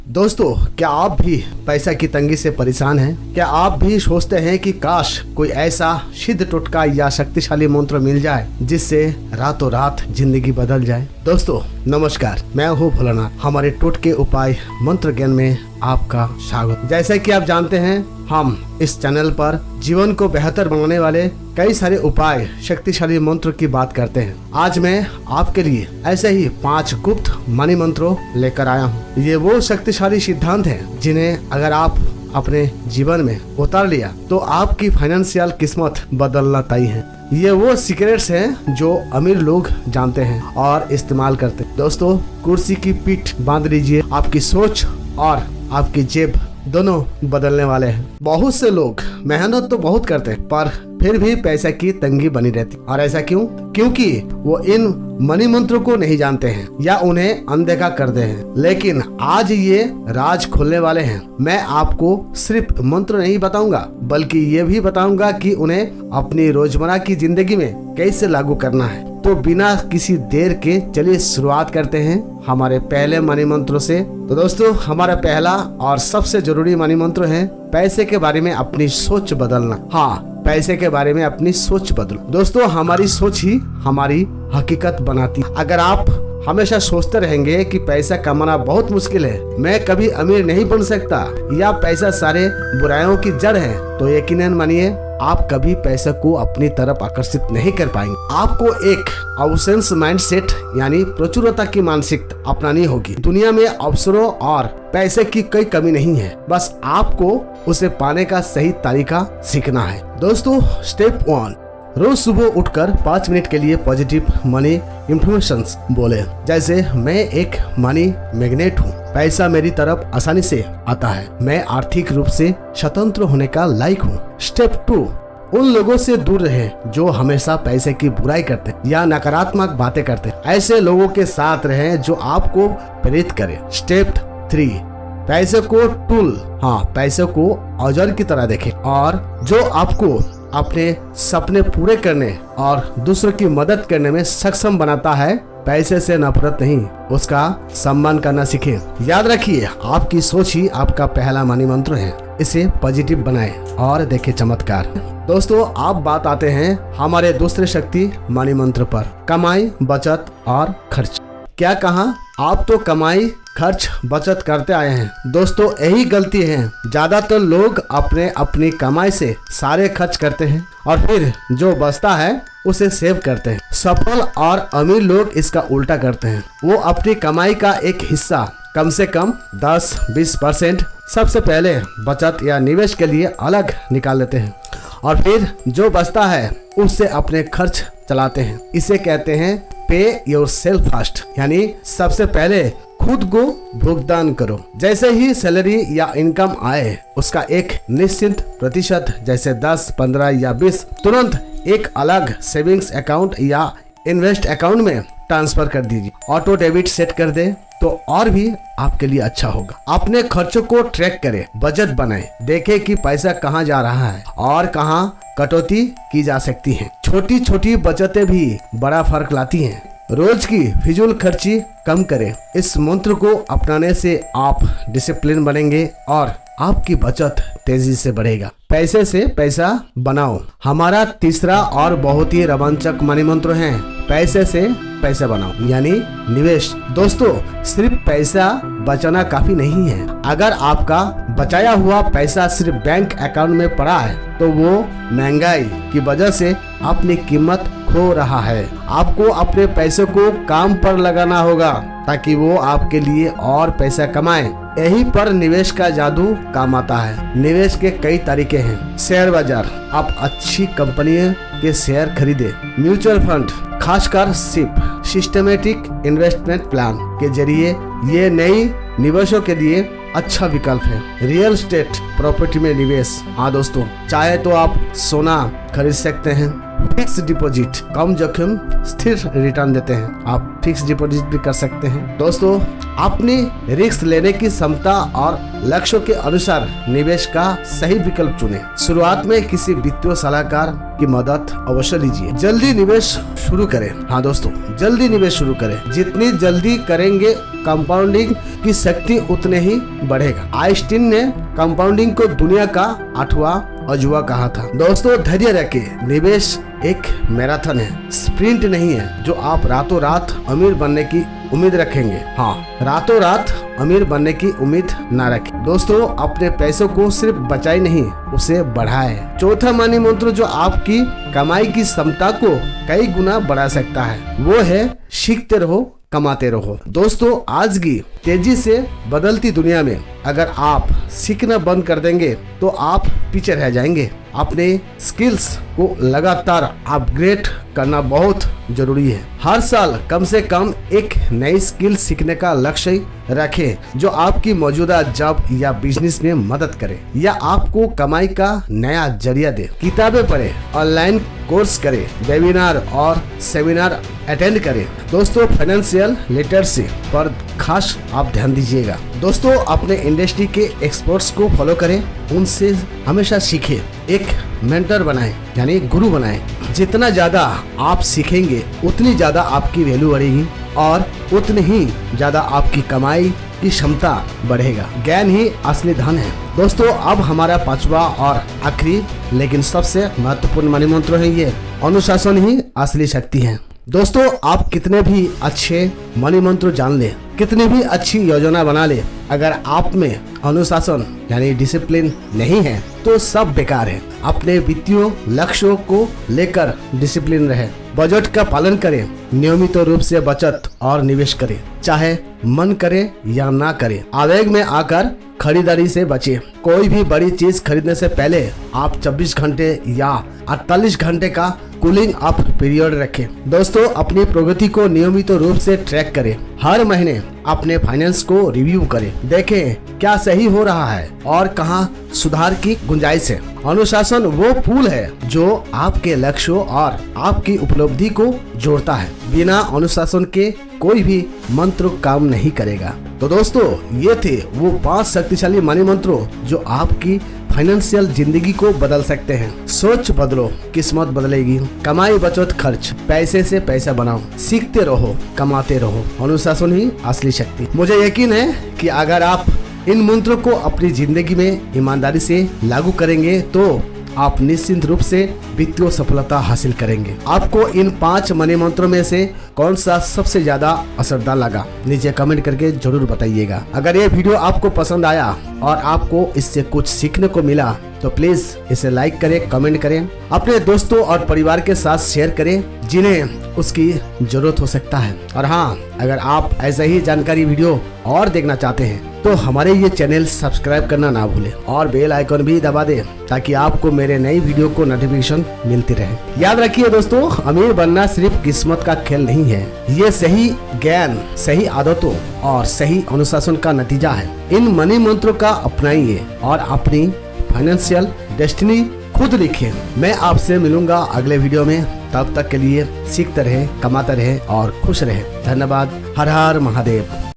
दोस्तों, क्या आप भी पैसा की तंगी से परेशान हैं? क्या आप भी सोचते हैं कि काश कोई ऐसा सिद्ध टोटका या शक्तिशाली मंत्र मिल जाए जिससे रातों रात जिंदगी बदल जाए? दोस्तों नमस्कार, मैं हूँ भोलानाथ। हमारे टोटके उपाय मंत्र ज्ञान में आपका स्वागत। जैसे कि आप जानते हैं, हम इस चैनल पर जीवन को बेहतर बनाने वाले कई सारे उपाय, शक्तिशाली मंत्र की बात करते हैं। आज मैं आपके लिए ऐसे ही 5 गुप्त मनी मंत्रों लेकर आया हूँ। ये वो शक्तिशाली सिद्धांत हैं जिन्हें अगर आप अपने जीवन में उतार लिया तो आपकी फाइनेंशियल किस्मत बदलना तय है। ये वो सीक्रेट्स हैं जो अमीर लोग जानते हैं और इस्तेमाल करते हैं। दोस्तों, कुर्सी की पीठ बांध लीजिए, आपकी सोच और आपकी जेब दोनों बदलने वाले हैं। बहुत से लोग मेहनत तो बहुत करते हैं पर फिर भी पैसे की तंगी बनी रहती। और ऐसा क्यों? क्योंकि वो इन मनी मंत्रों को नहीं जानते हैं या उन्हें अनदेखा करते हैं। लेकिन आज ये राज खोलने वाले हैं। मैं आपको सिर्फ मंत्र नहीं बताऊंगा बल्कि ये भी बताऊंगा कि उन्हें अपनी रोजमर्रा की जिंदगी में कैसे लागू करना है। तो बिना किसी देर के चलिए शुरुआत करते हैं हमारे पहले मनी मंत्रों से। तो दोस्तों, हमारा पहला और सबसे जरूरी मनी मंत्र है पैसे के बारे में अपनी सोच बदलना। हाँ, पैसे के बारे में अपनी सोच बदलो। दोस्तों, हमारी सोच ही हमारी हकीकत बनाती है। अगर आप हमेशा सोचते रहेंगे कि पैसा कमाना बहुत मुश्किल है, मैं कभी अमीर नहीं बन सकता या पैसा सारे बुराइयों की जड़ है, तो यकीनन मानिए आप कभी पैसे को अपनी तरफ आकर्षित नहीं कर पाएंगे। आपको एक अवसेंस माइंडसेट यानी प्रचुरता की मानसिकता अपनानी होगी। दुनिया में अवसरों और पैसे की कोई कमी नहीं है, बस आपको उसे पाने का सही तरीका सीखना है। दोस्तों, स्टेप 1, रोज सुबह उठकर 5 मिनट के लिए पॉजिटिव मनी इंफॉर्मेशंस बोले। जैसे, मैं एक मनी मैग्नेट हूँ, पैसा मेरी तरफ आसानी से आता है, मैं आर्थिक रूप से स्वतंत्र होने का लायक हूँ। स्टेप 2, उन लोगों से दूर रहे जो हमेशा पैसे की बुराई करते या नकारात्मक बातें करते। ऐसे लोगों के साथ रहें जो आपको प्रेरित करे। स्टेप 3, पैसे को टूल, पैसे को औजार की तरह देखें और जो आपको अपने सपने पूरे करने और दूसरों की मदद करने में सक्षम बनाता है। पैसे से नफरत नहीं, उसका सम्मान करना सीखें। याद रखिए, आपकी सोच ही आपका पहला मनी मंत्र है। इसे पॉजिटिव बनाएं और देखें चमत्कार। दोस्तों, आप बात आते हैं हमारे दूसरे शक्ति मनी मंत्र पर, कमाई, बचत और खर्च। क्या कहा? आप तो कमाई, खर्च, बचत करते आए हैं। दोस्तों, यही गलती है। ज्यादातर लोग अपनी कमाई से सारे खर्च करते हैं और फिर जो बचता है उसे सेव करते हैं। सफल और अमीर लोग इसका उल्टा करते हैं। वो अपनी कमाई का एक हिस्सा, कम से कम 10-20% सबसे पहले बचत या निवेश के लिए अलग निकाल लेते हैं और फिर जो बचता है उससे अपने खर्च चलाते हैं। इसे कहते हैं पे योरसेल्फ फर्स्ट, यानी सबसे पहले खुद को भुगतान करो। जैसे ही सैलरी या इनकम आए उसका एक निश्चित प्रतिशत, जैसे 10, 15 या 20, तुरंत एक अलग सेविंग्स अकाउंट या इन्वेस्ट अकाउंट में ट्रांसफर कर दीजिए। ऑटो डेबिट सेट कर दे तो और भी आपके लिए अच्छा होगा। अपने खर्चों को ट्रैक करें, बजट बनाएं, देखें कि पैसा कहाँ जा रहा है और कहाँ कटौती की जा सकती है। छोटी छोटी बचतें भी बड़ा फर्क लाती हैं। रोज की फिजूल खर्ची कम करें। इस मंत्र को अपनाने से आप डिसिप्लिन बनेंगे और आपकी बचत तेजी से बढ़ेगा। पैसे से पैसा बनाओ हमारा तीसरा और बहुत ही रोमांचक मनी मंत्र है, पैसे से पैसा बनाओ यानी निवेश। दोस्तों, सिर्फ पैसा बचाना काफी नहीं है। अगर आपका बचाया हुआ पैसा सिर्फ बैंक अकाउंट में पड़ा है तो वो महंगाई की वजह से अपनी कीमत खो रहा है। आपको अपने पैसे को काम पर लगाना होगा ताकि वो आपके लिए और पैसा कमाए। यही पर निवेश का जादू काम आता है। निवेश के कई तरीके हैं। शेयर बाजार, आप अच्छी कंपनियों के शेयर खरीदे। म्यूचुअल फंड, खासकर सिस्टमेटिक इन्वेस्टमेंट प्लान के जरिए ये नई निवेशों के लिए अच्छा विकल्प है। रियल एस्टेट प्रॉपर्टी में निवेश, दोस्तों, चाहे तो आप सोना खरीद सकते हैं, फिक्स डिपॉजिट कम जोखिम स्थिर रिटर्न देते हैं। आप फिक्स डिपॉजिट भी कर सकते हैं। दोस्तों, अपनी रिस्क लेने की क्षमता और लक्ष्यों के अनुसार निवेश का सही विकल्प चुनें। शुरुआत में किसी वित्तीय सलाहकार की मदद अवश्य लीजिए। जल्दी निवेश शुरू करें। हाँ दोस्तों, जल्दी निवेश शुरू करें। जितनी जल्दी करेंगे कंपाउंडिंग की शक्ति उतने ही बढ़ेगा। आइंस्टीन ने कंपाउंडिंग को दुनिया का 8वां अजूबा कहा था। दोस्तों, धैर्य रखें। निवेश एक मैराथन है, स्प्रिंट नहीं है जो आप रातों रात अमीर बनने की उम्मीद रखेंगे। हाँ, रातों रात अमीर बनने की उम्मीद ना रखें। दोस्तों, अपने पैसों को सिर्फ बचाए नहीं, उसे बढ़ाए। चौथा मनी मंत्र जो आपकी कमाई की क्षमता को कई गुना बढ़ा सकता है, वो है सीखते रहो, कमाते रहो। दोस्तों, आज की तेजी से बदलती दुनिया में अगर आप सीखना बंद कर देंगे तो आप पीछे रह जाएंगे। अपने स्किल्स को लगातार अपग्रेड करना बहुत जरूरी है। हर साल कम से कम एक नई स्किल सीखने का लक्ष्य रखें जो आपकी मौजूदा जॉब या बिजनेस में मदद करे या आपको कमाई का नया जरिया दे। किताबें पढ़ें, ऑनलाइन कोर्स करें, वेबिनार और सेमिनार अटेंड करें। दोस्तों, फाइनेंशियल लिटरेसी पर खास आप ध्यान दीजिएगा। दोस्तों, अपने इंडस्ट्री के एक्सपर्ट्स को फॉलो करें, उनसे हमेशा सीखें। एक मेंटर बनाएं, यानी गुरु बनाएं। जितना ज्यादा आप सीखेंगे उतनी ज्यादा आपकी वैल्यू बढ़ेगी और उतनी ही ज्यादा आपकी कमाई की क्षमता बढ़ेगा। ज्ञान ही असली धन है। दोस्तों, अब हमारा 5वां और आखिरी लेकिन सबसे महत्वपूर्ण मनी मंत्र है ये, अनुशासन ही असली शक्ति है। दोस्तों, आप कितने भी अच्छे मनी मंत्र जान ले, कितनी भी अच्छी योजना बना ले, अगर आप में अनुशासन यानी डिसिप्लिन नहीं है तो सब बेकार है। अपने वित्तीय लक्ष्यों को लेकर डिसिप्लिन रहे, बजट का पालन करें, नियमित रूप से बचत और निवेश करें, चाहे मन करे या ना करे। आवेग में आकर खरीदारी से बचें। कोई भी बड़ी चीज खरीदने से पहले आप 24 घंटे या 48 घंटे का कूलिंग अप पीरियड रखें। दोस्तों, अपनी प्रगति को नियमित रूप से ट्रैक करें। हर महीने अपने फाइनेंस को रिव्यू करें, देखें क्या सही हो रहा है और कहां सुधार की गुंजाइश है। अनुशासन वो पुल है जो आपके लक्ष्यों और आपकी उपलब्धि को जोड़ता है। बिना अनुशासन के कोई भी मंत्र काम नहीं करेगा। तो दोस्तों, ये थे वो 5 शक्तिशाली मनी मंत्रों जो आपकी फाइनेंशियल जिंदगी को बदल सकते हैं। सोच बदलो, किस्मत बदलेगी। कमाई, बचत, खर्च, पैसे से पैसा बनाओ, सीखते रहो, कमाते रहो। अनुशासन ही असली शक्ति। मुझे यकीन है कि अगर आप इन मंत्रों को अपनी जिंदगी में ईमानदारी से लागू करेंगे तो आप निश्चित रूप से वित्तीय सफलता हासिल करेंगे। आपको इन 5 मनी मंत्रों में से कौन सा सबसे ज्यादा असरदार लगा, नीचे कमेंट करके जरूर बताइएगा। अगर ये वीडियो आपको पसंद आया और आपको इससे कुछ सीखने को मिला तो प्लीज इसे लाइक करें, कमेंट करें, अपने दोस्तों और परिवार के साथ शेयर करें जिन्हें उसकी जरूरत हो सकता है। और हाँ, अगर आप ऐसा ही जानकारी वीडियो और देखना चाहते हैं तो हमारे ये चैनल सब्सक्राइब करना ना भूलें और बेल आइकन भी दबा दें ताकि आपको मेरे नई वीडियो को नोटिफिकेशन मिलती रहे। याद रखिए दोस्तों, अमीर बनना सिर्फ किस्मत का खेल नहीं है, ये सही ज्ञान, सही आदतों और सही अनुशासन का नतीजा है। इन मनी मंत्रों का अपनाइए और अपनी फाइनेंशियल डेस्टिनी खुद लिखें। मैं आपसे मिलूंगा अगले वीडियो में। तब तक के लिए सीखते रहे, कमाते रहे और खुश रहे। धन्यवाद। हर हर महादेव।